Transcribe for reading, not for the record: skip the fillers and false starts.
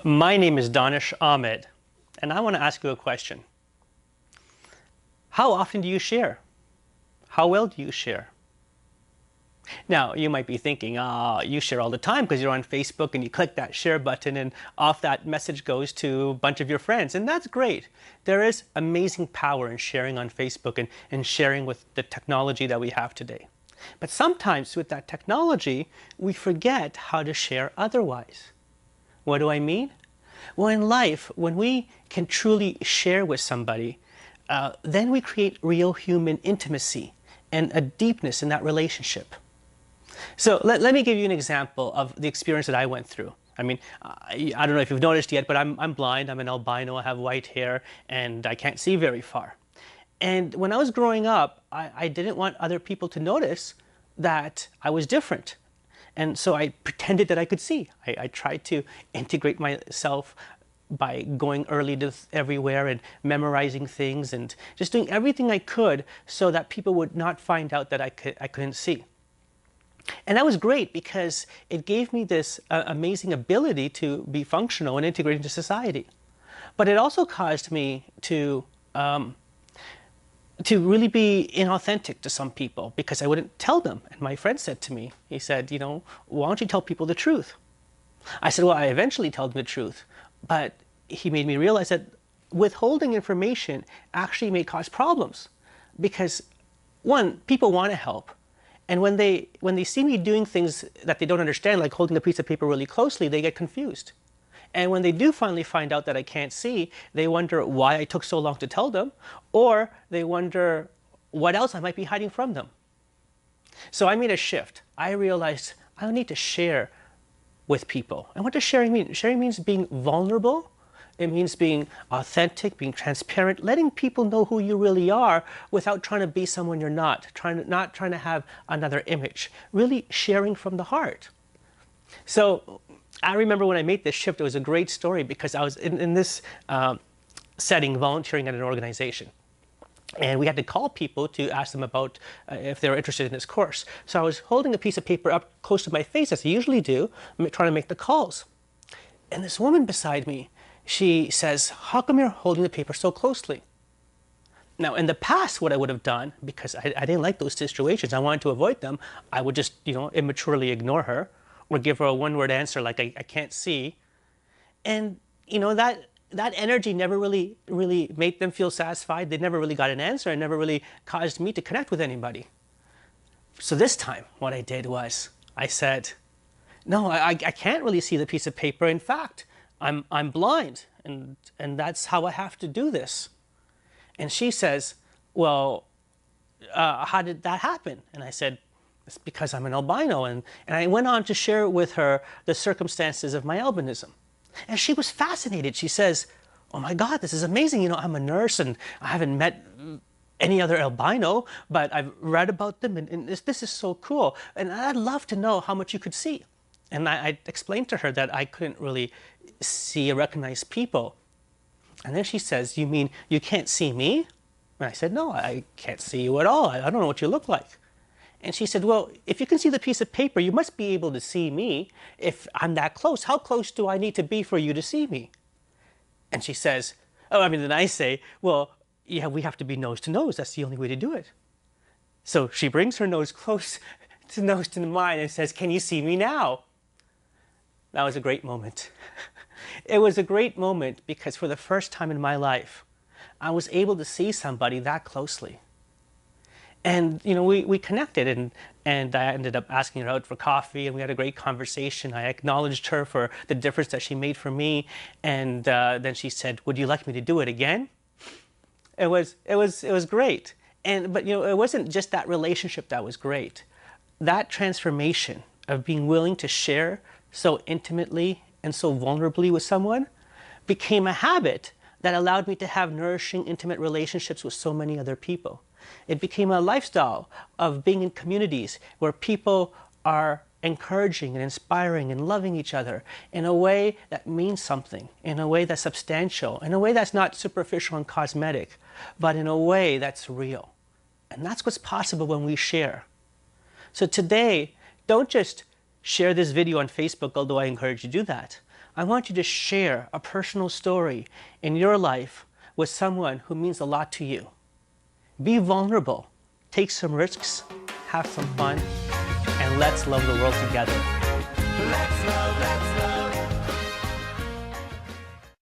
My name is Danish Ahmed, and I want to ask you a question. How often do you share? How well do you share? Now, you might be thinking, you share all the time because you're on Facebook and you click that share button and off that message goes to a bunch of your friends. And that's great. There is amazing power in sharing on Facebook and sharing with the technology that we have today. But sometimes with that technology, we forget how to share otherwise. What do I mean? Well, in life, when we can truly share with somebody, then we create real human intimacy and a deepness in that relationship. So let me give you an example of the experience that I went through. I mean, I don't know if you've noticed yet, but I'm blind, I'm an albino, I have white hair, and I can't see very far. And when I was growing up, I didn't want other people to notice that I was different. And so I pretended that I could see. I tried to integrate myself by going early to everywhere and memorizing things and just doing everything I could so that people would not find out that I couldn't see. And that was great because it gave me this amazing ability to be functional and integrate into society. But it also caused me to really be inauthentic to some people because I wouldn't tell them. And my friend said to me, he said, why don't you tell people the truth? I said, well, I eventually told them the truth. But he made me realize that withholding information actually may cause problems because, one, people want to help. And when they see me doing things that they don't understand, like holding a piece of paper really closely, they get confused. And when they do finally find out that I can't see, they wonder why I took so long to tell them, or they wonder what else I might be hiding from them. So I made a shift. I realized I don't need to share with people. And what does sharing mean? Sharing means being vulnerable. It means being authentic, being transparent, letting people know who you really are without trying to be someone you're not trying to have another image. Really sharing from the heart. So I remember when I made this shift, it was a great story because I was in this setting volunteering at an organization. And we had to call people to ask them about if they were interested in this course. So I was holding a piece of paper up close to my face, as I usually do, trying to make the calls. And this woman beside me, she says, how come you're holding the paper so closely? Now, in the past, what I would have done, because I didn't like those situations, I wanted to avoid them, I would just, immaturely ignore her or give her a one-word answer like, I can't see. And, that energy never really made them feel satisfied. They never really got an answer and never really caused me to connect with anybody. So this time, what I did was I said, no, I can't really see the piece of paper. In fact, I'm blind, and that's how I have to do this. And she says, well, how did that happen? And I said, it's because I'm an albino. And I went on to share with her the circumstances of my albinism. And she was fascinated. She says, oh my God, this is amazing. I'm a nurse and I haven't met any other albino, but I've read about them and this is so cool. And I'd love to know how much you could see. And I explained to her that I couldn't really see or recognize people. And then she says, you mean you can't see me? And I said, no, I can't see you at all. I don't know what you look like. And she said, well, if you can see the piece of paper, you must be able to see me if I'm that close. How close do I need to be for you to see me? And she says, then I say, well, yeah, we have to be nose to nose. That's the only way to do it. So she brings her nose close to mine and says, can you see me now? That was a great moment. It was a great moment because for the first time in my life, I was able to see somebody that closely. And, we connected and I ended up asking her out for coffee and we had a great conversation. I acknowledged her for the difference that she made for me. And then she said, would you like me to do it again? It was great. But, it wasn't just that relationship that was great. That transformation of being willing to share so intimately and so vulnerably with someone became a habit that allowed me to have nourishing, intimate relationships with so many other people. It became a lifestyle of being in communities where people are encouraging and inspiring and loving each other in a way that means something, in a way that's substantial, in a way that's not superficial and cosmetic, but in a way that's real. And that's what's possible when we share. So today, don't just share this video on Facebook, although I encourage you to do that. I want you to share a personal story in your life with someone who means a lot to you. Be vulnerable, take some risks, have some fun, and let's love the world together. Let's love, let's